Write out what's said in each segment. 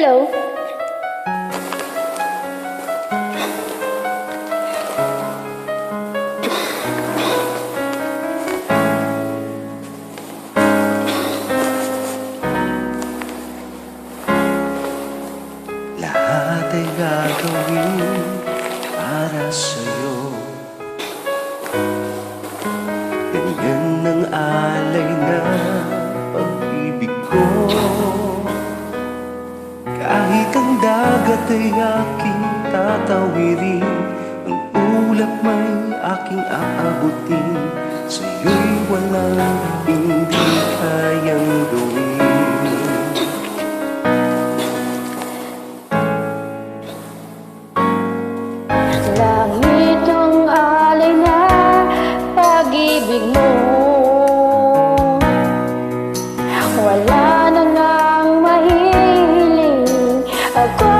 Hello? Lahat ay gagawin para sa'yo. Ganyan ang alay na pag-ibig ko. Kahit ang dagat ay aking tatawirin, ang ulap may aking aabutin. Sa'yo'y walang hindi kayang gawin. Langit ang alay na pag-ibig mo. Wala na ngang mahihiling ako.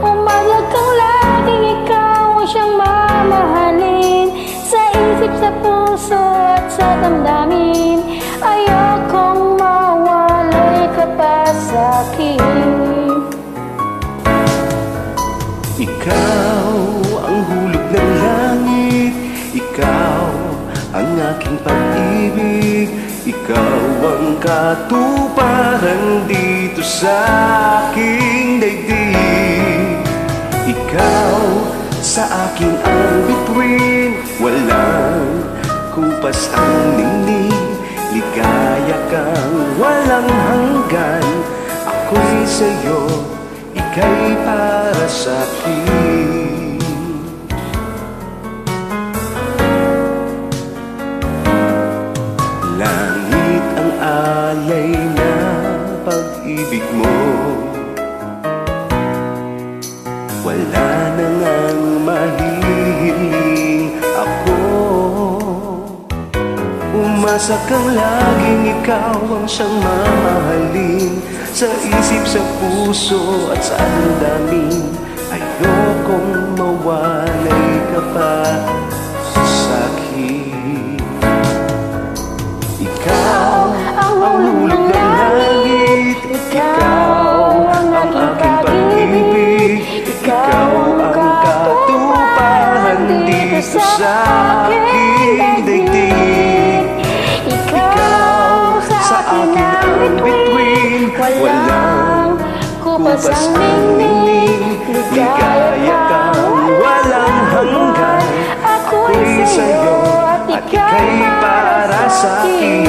Umalag kang laging ikaw ang siyang mamahalin. Sa isip, sa puso at sa damdamin, ayokong mawalay ka pa sa'kin. Ikaw ang hulog ng langit, ikaw ang aking pag-ibig, ikaw ang katuparan dito sa aking daigdig. Ikaw sa akin ang bituin, walang kupas ang ningning. Ligaya kang walang hanggan, ako'y sa'yo, ika'y para sa'kin. Langit ang alay na pag-ibig mo. Wala na ngang mahihiling ako. Umasa kang laging ikaw ang siyang mamahalin. Sa isip, sa puso at sa damdamin, ayokong mawalay ka pa sa'kin. Ikaw ang hulog ng langit, ikaw ang aking pag-ibig, ikaw ang katuparan dito sa aking daigdig. Ikaw sa akin ang bituin, walang kupas ang ningning. Ligaya kang walang hanggan, ako'y sa'yo at ika'y para sa'kin.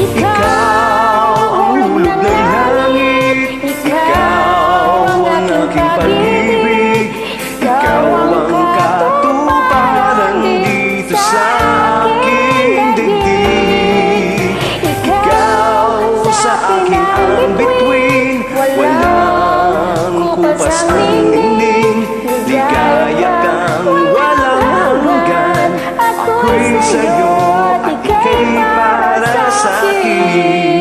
Ikaw ang hulog ng langit, ikaw ang aking pag-ibig, ikaw ang katuparan dito sa aking daigdig. Ikaw sa akin ang bituin, walang kupas ang ningning. Ligaya kang walang hanggan, ako'y sa'yo at ika'y para sa'kin.